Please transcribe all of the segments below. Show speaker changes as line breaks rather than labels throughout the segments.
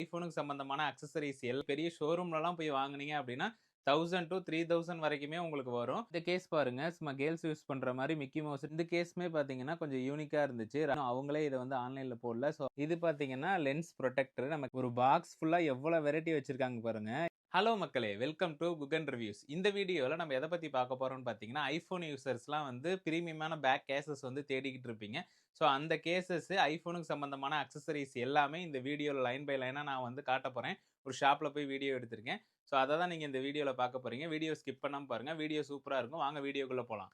ஐஃபோனுக்கு சம்பந்தமான அக்சசரிஸ் பெரிய ஷோரூம்லலாம் போய் வாங்குனீங்க அப்படின்னா 1000 to 3000 வரைக்குமே உங்களுக்கு வரும். இந்த கேஸ் பாருங்க, சும்மா கேர்ள்ஸ் யூஸ் பண்ற மாதிரி மிக்கி மவுஸ். இந்த கேஸ்மே பாத்தீங்கன்னா கொஞ்சம் யூனிக்கா இருந்துச்சு. அவங்களே இதை வந்து ஆன்லைன்ல போடல. ஸோ இது பாத்தீங்கன்னா லென்ஸ் ப்ரொடெக்டர். நமக்கு ஒரு பாக்ஸ் ஃபுல்லா எவ்வளவு வெரைட்டி வச்சிருக்காங்க பாருங்க. ஹலோ மக்களே, வெல்கம் டு குகன் ரிவ்யூஸ். இந்த வீடியோவில் நம்ம எதை பற்றி பார்க்க போகிறோம்னு பார்த்தீங்கன்னா, ஐஃபோன் யூசர்ஸ்லாம் வந்து ப்ரீமியமான பேக் கேசஸ் வந்து தேடிக்கிட்டு இருப்பீங்க. ஸோ அந்த கேசஸ் ஐஃபோனுக்கு சம்மந்தமான அக்சசரிஸ் எல்லாமே இந்த வீடியோவில் லைன் பை லைனாக நான் வந்து காட்ட போகிறேன். ஒரு ஷாப்பில் போய் வீடியோ எடுத்திருக்கேன். ஸோ அதை தான் நீங்கள் இந்த வீடியோவில் பார்க்க போகிறீங்க. வீடியோ ஸ்கிப் பண்ணாமல் பாருங்கள். வீடியோ சூப்பராக இருக்கும். வாங்க வீடியோக்குள்ளே போகலாம்.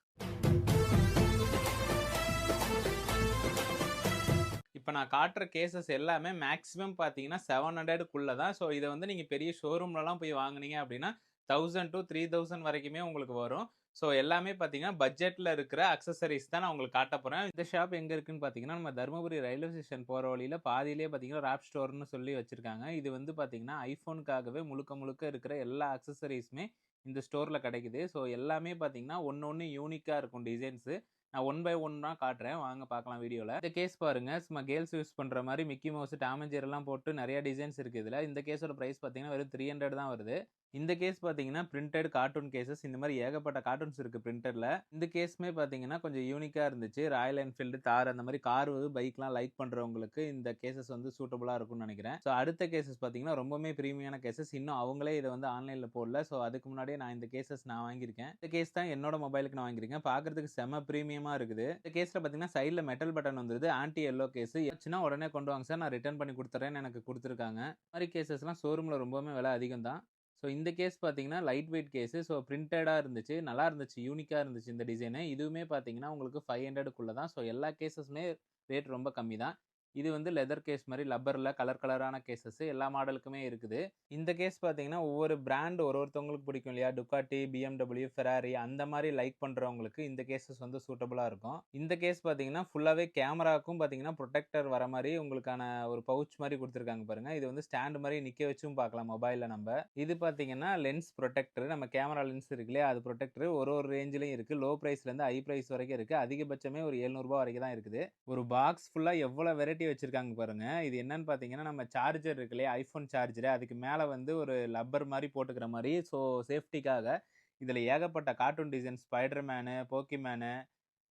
இப்போ நான் காட்டுற கேசஸ் எல்லாமே மேக்ஸிமம் பார்த்தீங்கன்னா 700க்குள்ளே தான். ஸோ இதை வந்து நீங்கள் பெரிய ஷோரூம்லலாம் போய் வாங்குனீங்க அப்படின்னா 1000 to 3000 வரைக்குமே உங்களுக்கு வரும். ஸோ எல்லாமே பார்த்தீங்கன்னா பட்ஜெட்டில் இருக்கிற அக்சசரிஸ் தான் நான் உங்களுக்கு காட்ட போகிறேன். இந்த ஷாப் எங்கே இருக்குன்னு பார்த்தீங்கன்னா, நம்ம தருமபுரி ரயில்வே ஸ்டேஷன் போகிற வழியில் பாதியிலே பார்த்தீங்கன்னா ராப் ஸ்டோர்னு சொல்லி வச்சுருக்காங்க. இது வந்து பார்த்தீங்கன்னா ஐஃபோனுக்காகவே முழுக்க முழுக்க இருக்கிற எல்லா அக்சசரிஸுமே இந்த ஸ்டோரில் கிடைக்குது. ஸோ எல்லாமே பார்த்தீங்கன்னா ஒன்று யூனிக்காக இருக்கும் டிசைன்ஸு. நான் ஒன் பை ஒன்னா காட்டுறேன், வாங்க பார்க்கலாம் வீடியோவில். இந்த கேஸ் பாருங்க, சும்மா கேர்ள்ஸ் யூஸ் பண்ணுற மாதிரி Mickey mouse, Tom and Jerry எல்லாம் போட்டு நிறைய டிசைன்ஸ் இருக்குது இதில். இந்த கேஸோட ப்ரைஸ் பார்த்தீங்கன்னா வெறும் 300 தான் வருது. இந்த கேஸ் பார்த்தீங்கன்னா பிரிண்டட் கார்ட்டூன் கேசஸ். இந்த மாதிரி ஏகப்பட்ட கார்ட்டூன்ஸ் இருக்குது பிரிண்டடில். இந்த கேஸுமே பார்த்தீங்கன்னா கொஞ்சம் யூனிக்காக இருந்துச்சு. ராயல் என்ஃபீல்டு, தார், அந்த மாதிரி கார் பைக்லாம் லைக் பண்ணுறவங்களுக்கு இந்த கேசஸ் வந்து சூட்டபுளாக இருக்கும்னு நினைக்கிறேன். ஸோ அடுத்த கேசஸ் பார்த்தீங்கன்னா ரொம்பவே ப்ரீமியமான கேசஸ். இன்னும் அவங்களே இதை வந்து ஆன்லைனில் போடல. ஸோ அதுக்கு முன்னாடியே நான் இந்த கேசஸ் நான் வாங்கியிருக்கேன். இந்த கேஸ் தான் என்னோட மொபைலுக்கு நான் வாங்கியிருக்கேன். பார்க்கறதுக்கு செம ப்ரீமியமாக இருக்குது. இந்த கேஸில் பார்த்தீங்கன்னா சைடில் மெட்டல் பட்டன் வந்துருது. Anti yellow case. ஆச்சுன்னா உடனே கொண்டு வாங்க சார், நான் ரிட்டர்ன் பண்ணி கொடுத்துறேன்னு எனக்கு கொடுத்துருக்காங்க. இந்த மாதிரி கேசஸ்லாம் ஷோரூமில் ரொம்பவுமே விலை அதிகம் தான். ஸோ இந்த கேஸ் பார்த்தீங்கன்னா லைட் வெயிட் கேஸு. ஸோ பிரிண்டடாக இருந்துச்சு, நல்லா இருந்துச்சு, யூனிக்காக இருந்துச்சு இந்த டிசைனு. இதுவுமே பார்த்தீங்கன்னா உங்களுக்கு 500க்குள்ளே தான். ஸோ எல்லா கேசஸுமே ரேட் ரொம்ப கம்மி தான். இது வந்து லெதர் கேஸ் மாதிரி லப்பரில் கலர் கலரான கேசஸ் எல்லா மாடலுக்குமே இருக்குது. இந்த கேஸ் பார்த்தீங்கன்னா ஒவ்வொரு பிராண்ட் ஒருத்தவங்களுக்கு பிடிக்கும் இல்லையா, டுக்காட்டி, BMW, ஃபெராரி அந்த மாதிரி லைக் பண்ணுறவங்களுக்கு இந்த கேசஸ் வந்து சூட்டபுளாக இருக்கும். இந்த கேஸ் பார்த்தீங்கன்னா ஃபுல்லாகவே கேமராவுக்கும் பார்த்தீங்கன்னா ப்ரொடெக்டர் வர மாதிரி உங்களுக்கான ஒரு பவுச் மாதிரி கொடுத்துருக்காங்க பாருங்க. இது வந்து ஸ்டாண்ட் மாதிரி நிற்க வச்சும் பார்க்கலாம் மொபைலில் நம்ம. இது பார்த்தீங்கன்னா லென்ஸ் ப்ரொடெக்டர். நம்ம கேமரா லென்ஸ் இருக்கு இல்லையா, அது ப்ரொடெக்டர் ஒரு ரேஞ்சிலையும் இருக்குது. லோ ப்ரைஸ்லேருந்து ஹை ப்ரைஸ் வரைக்கும் இருக்குது. அதிகபட்சமே ஒரு 700 ரூபா வரைக்கும் தான் இருக்குது. ஒரு பாக்ஸ் ஃபுல்லாக எவ்வளோ வெரைட்டி வச்சிருக்காங்க பாருங்க. இது என்னன்னு பார்த்தீங்கன்னா, நம்ம சார்ஜர் இருக்கு இல்லையா, ஐஃபோன் சார்ஜர், அதுக்கு மேலே வந்து ஒரு லப்பர் மாதிரி போட்டுக்கிற மாதிரி. ஸோ சேஃப்டிக்காக இதில் ஏகப்பட்ட cartoon design, Spiderman, Pokemon,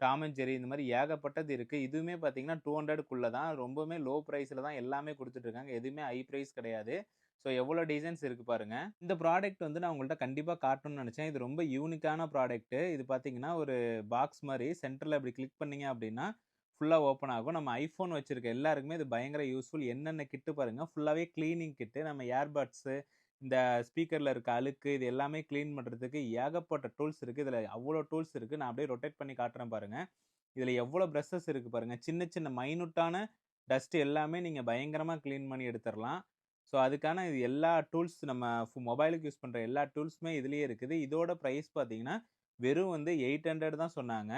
Tom and Jerry, இந்த மாதிரி ஏகப்பட்டது இருக்குது. இதுவுமே பார்த்தீங்கன்னா 200க்குள்ளே தான். ரொம்பவுமே லோ ப்ரைஸில் தான் எல்லாமே கொடுத்துட்ருக்காங்க. எதுவுமே ஹை ப்ரைஸ் கிடையாது. ஸோ எவ்வளோ டிசைன்ஸ் இருக்குது பாருங்க. இந்த ப்ராடக்ட் வந்து நான் உங்கள்கிட்ட கண்டிப்பாக காட்டணும்னு நினச்சேன். இது ரொம்ப யூனிக்கான ப்ராடக்ட்டு. இது பார்த்தீங்கன்னா ஒரு பாக்ஸ் மாதிரி சென்டரில் இப்படி கிளிக் பண்ணீங்க அப்படின்னா ஃபுல்லாக ஓப்பன் ஆகும். நம்ம ஐஃபோன் வச்சிருக்க எல்லாருக்குமே இது பயங்கர யூஸ்ஃபுல். என்னென்ன கிட்டு பாருங்கள், ஃபுல்லாகவே க்ளீனிங் கிட்டு. நம்ம ஏர்பட்ஸு, இந்த ஸ்பீக்கரில் இருக்க அழுக்கு, இது எல்லாமே க்ளீன் பண்ணுறதுக்கு ஏகப்பட்ட டூல்ஸ் இருக்குது. இதில் அவ்வளோ டூல்ஸ் இருக்குது. நான் அப்படியே ரொட்டேட் பண்ணி காட்டுறேன் பாருங்கள். இதில் எவ்வளோ ப்ரஷஸ் இருக்குது பாருங்கள். சின்ன சின்ன மைனூட்டான டஸ்ட் எல்லாமே நீங்கள் பயங்கரமாக க்ளீன் பண்ணி எடுத்துடலாம். ஸோ அதுக்கான இது எல்லா டூல்ஸ், நம்ம மொபைலுக்கு யூஸ் பண்ணுற எல்லா டூல்ஸுமே இதுலேயே இருக்குது. இதோட ப்ரைஸ் பார்த்தீங்கன்னா வெறும் வந்து 800 தான் சொன்னாங்க.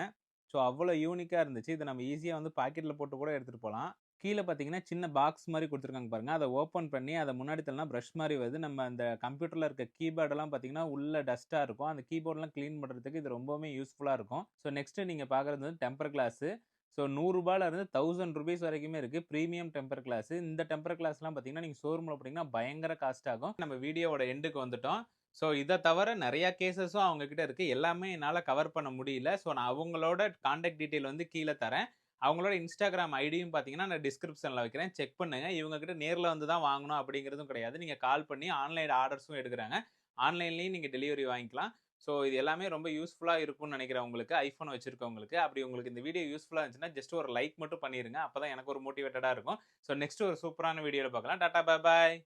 ஸோ அவ்வளோ யூனிக்காக இருந்துச்சு. இதை நம்ம ஈஸியாக வந்து பாக்கெட்டில் போட்டு கூட எடுத்துகிட்டு போகலாம். கீழே பார்த்தீங்கன்னா சின்ன பாக்ஸ் மாதிரி கொடுத்துருக்காங்க பாருங்கள். அதை ஓப்பன் பண்ணி அதை முன்னாடி தள்ளனா ப்ரஷ் மாதிரி வருது. நம்ம அந்த கம்ப்யூட்டரில் இருக்க கீபோர்டெல்லாம் பார்த்தீங்கன்னா உள்ள டஸ்ட்டாக இருக்கும். அந்த கீபோர்டெலாம் க்ளீன் பண்ணுறதுக்கு இது ரொம்பவுமே யூஸ்ஃபுல்லாக இருக்கும். ஸோ நெக்ஸ்ட்டு நீங்கள் பார்க்குறது வந்து டெம்பர் கிளாஸு. ஸோ 100 ரூபாயிலிருந்து 1000 ருபீஸ் வரைக்குமே இருக்குது. Premium temper class. இந்த டெம்பர் கிளாஸ்லாம் பார்த்தீங்கன்னா நீங்கள் ஷோரூமில் போட்டிங்கன்னா பயங்கர காஸ்ட் ஆகும். நம்ம வீடியோவோட எண்டுக்கு வந்துட்டோம். ஸோ இதை தவிர நிறையா கேசஸும் அவங்கக்கிட்ட இருக்குது. எல்லாமே என்னால் கவர் பண்ண முடியல. ஸோ நான் அவங்களோட கான்டாக்ட் டீட்டெயில் வந்து கீழே தரேன். அவங்களோட இன்ஸ்டாகிராம் ஐடியும் பார்த்தீங்கன்னா நான் டிஸ்கிரிப்ஷனில் வைக்கிறேன், செக் பண்ணுங்கள். இவங்ககிட்ட நேரில் வந்து தான் வாங்கணும் அப்படிங்கிறதும் கிடையாது. நீங்கள் கால் பண்ணி ஆன்லைன் ஆர்டர்ஸும் எடுக்கிறாங்க. ஆன்லைன்லேயும் நீங்கள் டெலிவரி வாங்கிக்கலாம். ஸோ இது எல்லாமே ரொம்ப யூஸ்ஃபுல்லாக இருக்கும்னு நினைக்கிறேன் உங்களுக்கு, ஐஃபோன் வச்சிருக்கவங்களுக்கு. அப்படி உங்களுக்கு இந்த வீடியோ யூஸ்ஃபுல்லாக இருந்துச்சுன்னா ஜஸ்ட் ஒரு லைக் மட்டும் பண்ணிடுங்க. அப்போ தான் எனக்கு ஒரு மோட்டிவேட்டடாக இருக்கும். ஸோ நெக்ஸ்ட் ஒரு சூப்பரான வீடியோவில் பார்க்கலாம். டாடா, பாய் பாய்.